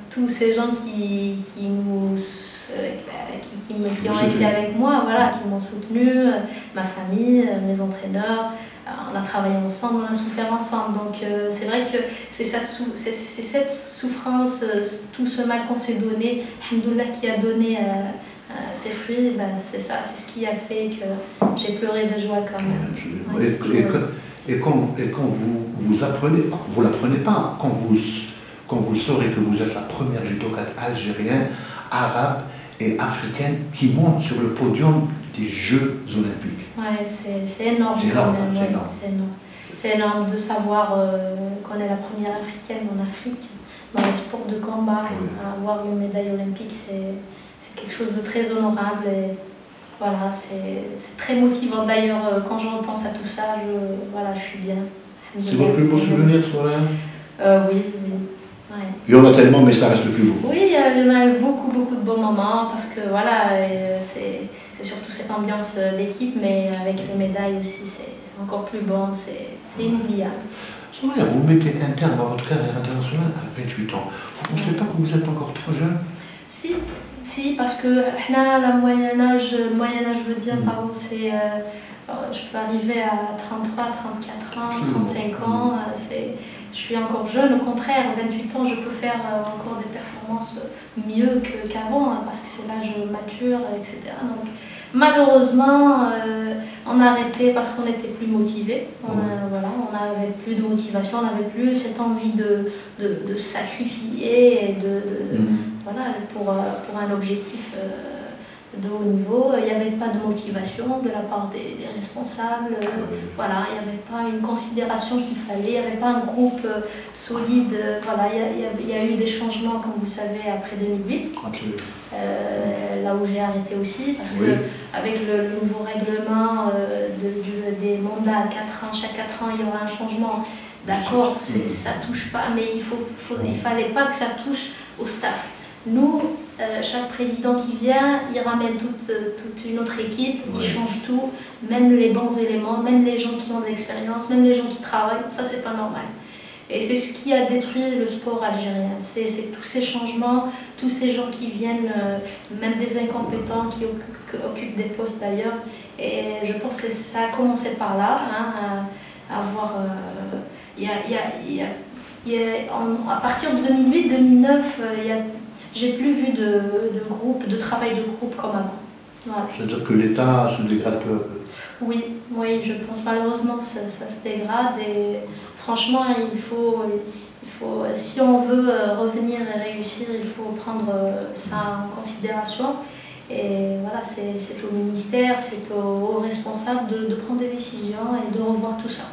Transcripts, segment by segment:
Tous ces gens qui ont été avec moi, voilà, qui m'ont soutenu, ma famille, mes entraîneurs, on a travaillé ensemble, on a souffert ensemble. Donc c'est vrai que c'est cette souffrance, tout ce mal qu'on s'est donné, alhamdoulilah, qui a donné ses fruits. C'est ça, c'est ce qui a fait que j'ai pleuré de joie quand même. Ouais, et quand vous apprenez, vous l'apprenez pas, quand vous saurez que vous êtes la première judokate algérienne, arabe et africaine qui monte sur le podium des Jeux Olympiques. Ouais, c'est énorme. C'est énorme, c'est énorme. C'est énorme de savoir qu'on est la première africaine en Afrique, dans les sports de combat. Oui. Avoir une médaille olympique, c'est quelque chose de très honorable. Et voilà, c'est très motivant. D'ailleurs, quand je repense à tout ça, je suis bien. C'est votre plus beau souvenir, Soraya? Oui. Ouais. Il y en a tellement, mais ça reste le plus beau. Oui, il y en a eu beaucoup de bons moments, parce que voilà, c'est surtout cette ambiance d'équipe, mais avec les médailles aussi, c'est encore plus bon, c'est inoubliable. Soraya, vous mettez un terme à votre carrière internationale à 28 ans. Vous ne pensez pas que vous êtes encore trop jeune? Si, parce que le moyen âge, je veux dire, pardon, c'est... je peux arriver à 33, 34 ans, 35 ans, je suis encore jeune, au contraire, à 28 ans, je peux faire encore des performances mieux qu'avant, parce que c'est l'âge mature, etc. Donc, malheureusement, on a arrêté parce qu'on n'était plus motivé. On n'avait plus de motivation, on n'avait plus cette envie de sacrifier et pour un objectif de haut niveau. Il n'y avait pas de motivation de la part des responsables. Voilà, il n'y avait pas une considération qu'il fallait, il n'y avait pas un groupe solide. Voilà, il y a eu des changements, comme vous savez, après 2008. Là où j'ai arrêté aussi, parce que avec le nouveau règlement des mandats à 4 ans, chaque 4 ans, il y aura un changement. D'accord, ça touche pas, mais il fallait pas que ça touche au staff. Nous, chaque président qui vient, il ramène toute une autre équipe, il change tout, même les bons éléments, même les gens qui ont de l'expérience, même les gens qui travaillent, ça c'est pas normal. Et c'est ce qui a détruit le sport algérien, c'est tous ces changements, tous ces gens qui viennent, même des incompétents qui occupent des postes d'ailleurs. Et je pense que ça a commencé par là, à partir de 2008-2009, j'ai plus vu de travail de groupe comme avant. Voilà. C'est-à-dire que l'État se dégrade peu à peu. Oui, je pense malheureusement ça se dégrade et franchement il faut, si on veut revenir et réussir, il faut prendre ça en considération. Et voilà, c'est au ministère, c'est aux responsables de prendre des décisions et de revoir tout ça.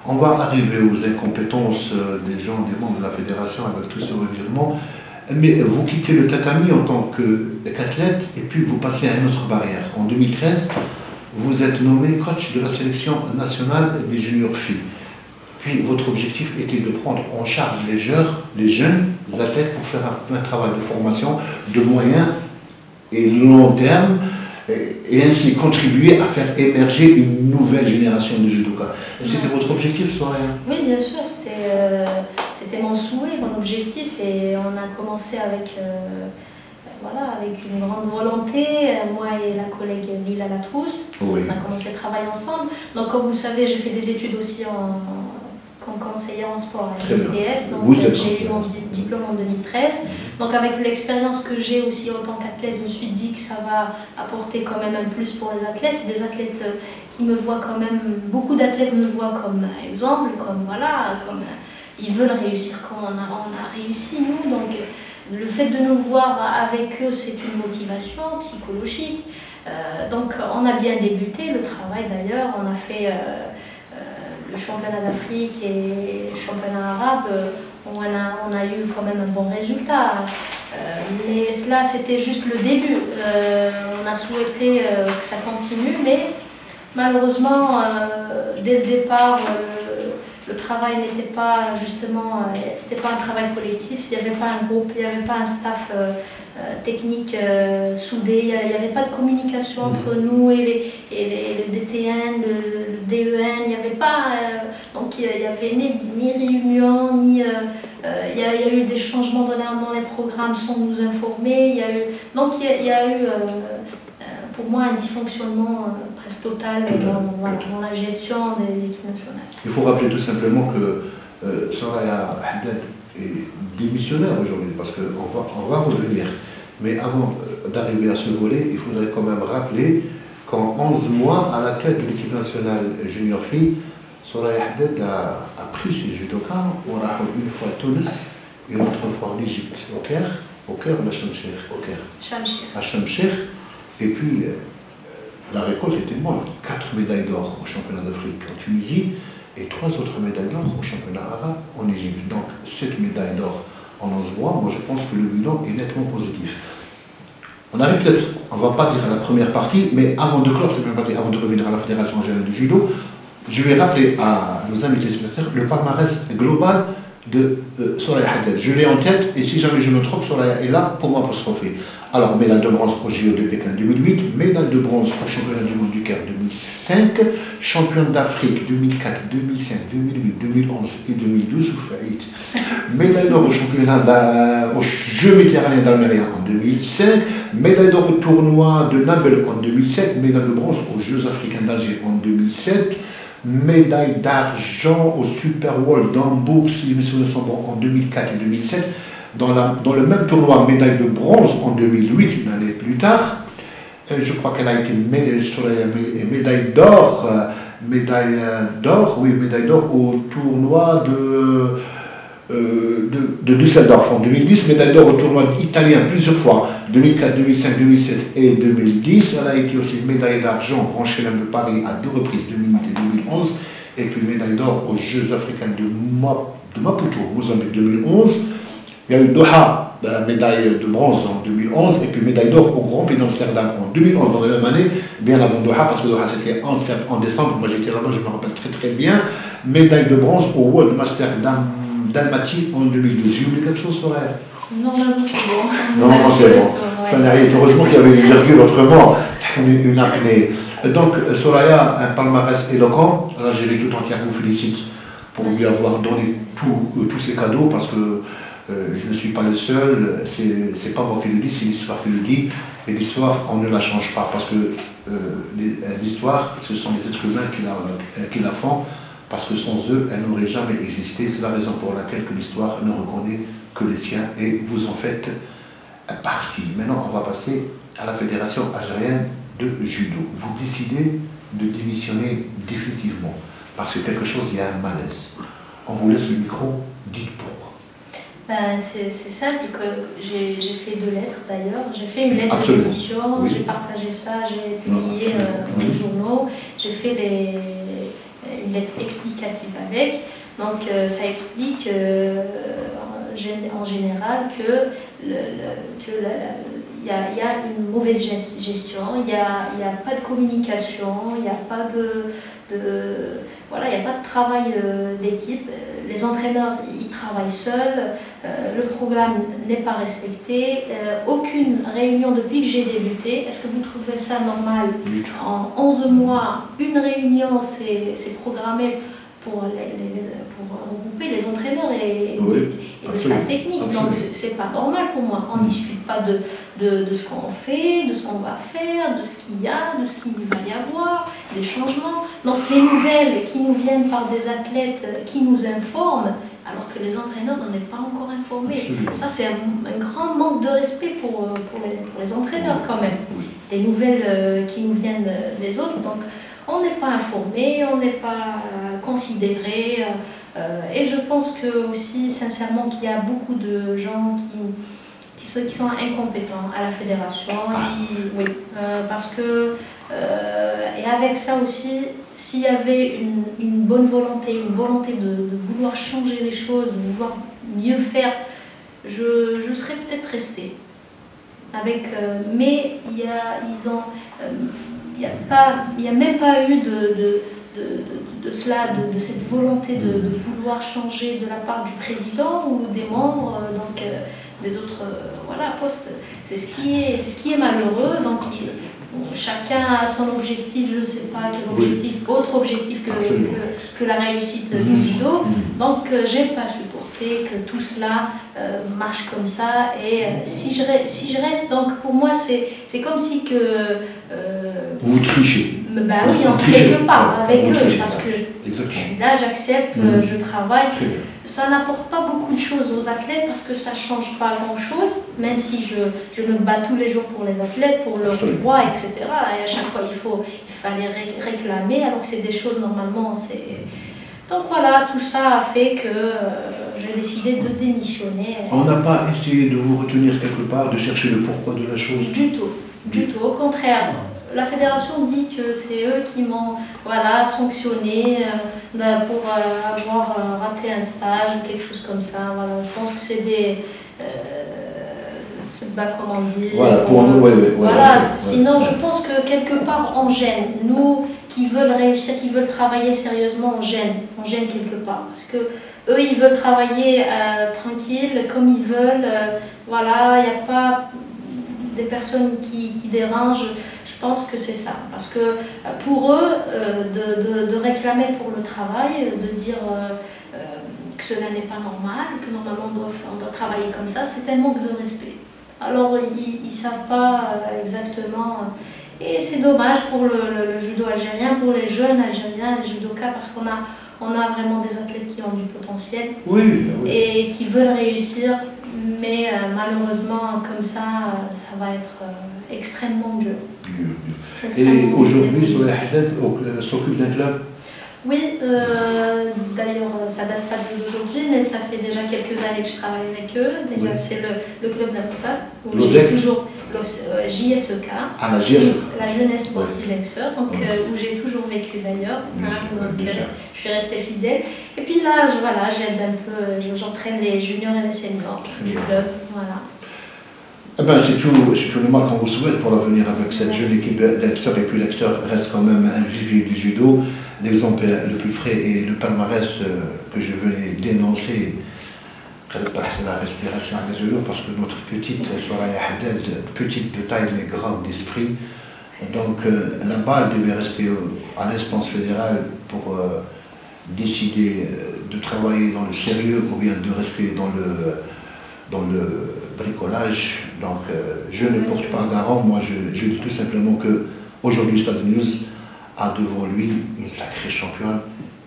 On va arriver aux incompétences des gens, des membres de la fédération avec tout ce revirement. Mais vous quittez le tatami en tant qu'athlète et puis vous passez à une autre barrière. En 2013, vous êtes nommé coach de la sélection nationale des juniors filles. Puis votre objectif était de prendre en charge les jeunes athlètes pour faire un travail de formation de moyen et long terme et ainsi contribuer à faire émerger une nouvelle génération de judokas. C'était votre objectif, Soraya? Oui, bien sûr, c'était mon souhait, mon objectif, et on a commencé avec une grande volonté, moi et la collègue Lila Latrousse. Oui. On a commencé à travailler ensemble. Donc comme vous savez, j'ai fait des études aussi comme conseillère en sport à l'SDS, donc j'ai eu mon diplôme en 2013. Donc avec l'expérience que j'ai aussi en tant qu'athlète, je me suis dit que ça va apporter quand même un plus pour les athlètes. C'est des athlètes qui me voient quand même, beaucoup d'athlètes me voient comme exemple, comme ils veulent réussir comme on a réussi nous. Donc le fait de nous voir avec eux, c'est une motivation psychologique. Donc on a bien débuté le travail d'ailleurs, on a fait le championnat d'Afrique et le championnat arabe, on a eu quand même un bon résultat. Mais cela, c'était juste le début. On a souhaité que ça continue, mais malheureusement, dès le départ, le travail n'était pas justement, c'était pas un travail collectif, il n'y avait pas un groupe, il n'y avait pas un staff technique soudé, il n'y avait pas de communication entre nous et le DTN, le DEN, il n'y avait pas, donc il n'y avait ni réunion, ni Il y a eu des changements dans les programmes sans nous informer. Donc il y a eu pour moi un dysfonctionnement presque total dans la gestion des équipes nationales. Il faut rappeler tout simplement que Soraya Haddad est démissionnaire aujourd'hui, parce qu'on va revenir. Mais avant d'arriver à ce volet, il faudrait quand même rappeler qu'en 11 mois, à la tête de l'équipe nationale junior fille, Soraya Haddad a pris ses judokas, on a une fois à Tunis et une autre fois en Égypte, au Caire ou à Shamshir, au Caire. À Shamshir. Et puis, la récolte était bonne. 4 médailles d'or au championnat d'Afrique en Tunisie et 3 autres médailles d'or au championnat arabe en Égypte. Donc, 7 médailles d'or en 11 mois. Moi, je pense que le bilan est nettement positif. On arrive peut-être, on ne va pas dire à la première partie, mais avant de clore cette première partie, avant de revenir à la Fédération générale du judo, je vais rappeler à nos invités spectateurs le palmarès global de Soraya Haddad. Je l'ai en tête, et si jamais je me trompe, Soraya est là pour m'apostropher. Alors, médaille de bronze au JO de Pékin 2008, médaille de bronze au championnat du monde du Caire 2005, championne d'Afrique 2004, 2005, 2008, 2011 et 2012, médaille d'or au championnat aux Jeux méditerranéens d'Almeria en 2005, médaille d'or au tournoi de Nabel en 2007, médaille de bronze aux Jeux africains d'Alger en 2007, médaille d'argent au Super World d'Hambourg, si mes souvenirs sont bons, en 2004 et 2007. Dans le même tournoi, médaille de bronze en 2008, une année plus tard. Je crois qu'elle a été médaille d'or, médaille d'or au tournoi de Düsseldorf en 2010, médaille d'or au tournoi italien plusieurs fois, 2004, 2005, 2007 et 2010. Elle a été aussi médaille d'argent au Grand Chelem de Paris à 2 reprises, 2008 et 2011, et puis médaille d'or aux Jeux africains de Maputo, Mozambique 2011. Il y a eu Doha, médaille de bronze en 2011, et puis médaille d'or au Grand Prix d'Amsterdam en 2011, dans la même année, bien avant Doha, parce que Doha c'était en décembre, moi j'étais là-bas, je me rappelle très très bien. Médaille de bronze au World Master d'Almaty en 2012. J'ai oublié quelque chose, Soraya? Normalement c'est bon. Normalement c'est bon. Ouais. Heureusement qu'il y avait une virgule, autrement, une apnée. Donc Soraya, un palmarès éloquent, l'Algérie tout entière vous félicite pour lui avoir donné tous ces cadeaux, parce que je ne suis pas le seul, c'est pas moi qui le dis, c'est l'histoire qui le dit. Et l'histoire, on ne la change pas, parce que l'histoire, ce sont les êtres humains qui la font, parce que sans eux, elle n'aurait jamais existé. C'est la raison pour laquelle que l'histoire ne reconnaît que les siens, et vous en faites partie. Maintenant, on va passer à la Fédération algérienne de judo. Vous décidez de démissionner définitivement, parce que quelque chose, il y a un malaise. On vous laisse le micro, dites pourquoi. C'est simple, que j'ai fait 2 lettres d'ailleurs. J'ai fait une lettre de démission, j'ai partagé ça, j'ai publié dans les journaux, j'ai fait une lettre explicative avec. Donc ça explique en général que il y a une mauvaise gestion, il n'y a pas de communication, il n'y a pas il n'y a pas de travail d'équipe. Les entraîneurs, ils travaillent seuls, le programme n'est pas respecté, aucune réunion depuis que j'ai débuté. Est-ce que vous trouvez ça normal? En 11 mois, une réunion, c'est programmé pour regrouper les entraîneurs et le staff technique. Absolument. Donc c'est pas normal pour moi. On ne discute pas de ce qu'on fait, de ce qu'on va faire, de ce qu'il y a, de ce qu'il va y avoir, des changements. Donc les nouvelles qui nous viennent par des athlètes qui nous informent, alors que les entraîneurs n'en est pas encore informés. Absolument. Ça c'est un grand manque de respect pour les entraîneurs quand même. Des nouvelles qui nous viennent des autres. Donc on n'est pas informé, on n'est pas considéré, et je pense que aussi sincèrement qu'il y a beaucoup de gens qui sont incompétents à la fédération, parce que et avec ça aussi, s'il y avait une bonne volonté, de vouloir changer les choses, de vouloir mieux faire, je serais peut-être restée. Mais il n'y a même pas eu de cette volonté de vouloir changer de la part du président ou des membres, des autres postes. C'est ce qui est malheureux. Donc chacun a son objectif, je ne sais pas quel objectif, autre objectif que la réussite du judo. Donc j'ai pas supporté. accepter que tout cela marche comme ça. Et si je reste, donc pour moi, c'est comme si que... vous trichez. Bah oui, en quelque part, avec eux, trichez, parce que exactement. je suis là, j'accepte, je travaille. Ça n'apporte pas beaucoup de choses aux athlètes parce que ça ne change pas grand-chose, même si je me bats tous les jours pour les athlètes, pour leurs droits, etc. Et à chaque fois, il fallait réclamer, alors que c'est des choses normalement, c'est... Donc voilà, tout ça a fait que j'ai décidé de démissionner. On n'a pas essayé de vous retenir quelque part, de chercher le pourquoi de la chose? Du tout, du tout, au contraire. La fédération dit que c'est eux qui m'ont sanctionné pour avoir raté un stage ou quelque chose comme ça. Voilà. Je pense que c'est des... comment dire... Voilà, pour nous, voilà, sinon je pense que quelque part on gêne. Nous qui veulent réussir, qui veulent travailler sérieusement, on gêne quelque part. Parce que eux ils veulent travailler tranquille, comme ils veulent. Voilà, il n'y a pas des personnes qui dérangent. Je pense que c'est ça. Parce que pour eux, de réclamer pour le travail, de dire que cela n'est pas normal, que normalement on doit travailler comme ça, c'est un manque de respect. Alors ils ne savent pas exactement. Et c'est dommage pour le judo algérien, pour les jeunes algériens, les judokas, parce qu'on a vraiment des athlètes qui ont du potentiel et qui veulent réussir. Mais malheureusement, comme ça va être extrêmement dur. Et aujourd'hui, Soraya Haddad s'occupe d'un club? Oui, d'ailleurs, ça date pas d'aujourd'hui, mais ça fait déjà quelques années que je travaille avec eux. Déjà, c'est le club d'Amsa, où j'ai toujours JSEK, la jeunesse sportive d'Aixeur, où j'ai toujours vécu d'ailleurs. Je suis restée fidèle. Et puis là, j'aide un peu, j'entraîne les juniors et les seniors du club. Voilà. Eh ben, c'est tout le mal qu'on vous souhaite pour l'avenir avec cette jeune équipe d'Aixeur. Et puis l'Aixeur reste quand même un vivier du judo. L'exemple le plus frais et le palmarès que je venais dénoncer, la respiration à des judo, parce que notre petite Soraya Haddad, petite de taille mais grande d'esprit, donc la balle devait rester à l'instance fédérale pour décider de travailler dans le sérieux ou bien de rester dans le bricolage. Donc je ne porte pas garant, moi je dis tout simplement que aujourd'hui Stade News a devant lui une sacrée championne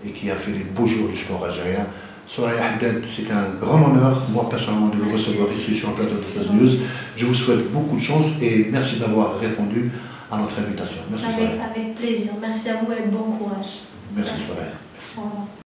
et qui a fait les beaux jours du sport algérien. Soraya Haddad, c'est un grand honneur, moi personnellement, de vous recevoir ici sur le plateau de Stade News. Je vous souhaite beaucoup de chance et merci d'avoir répondu à notre invitation. Merci Soraya. Avec plaisir. Merci à vous et bon courage. Merci Soraya. Au revoir.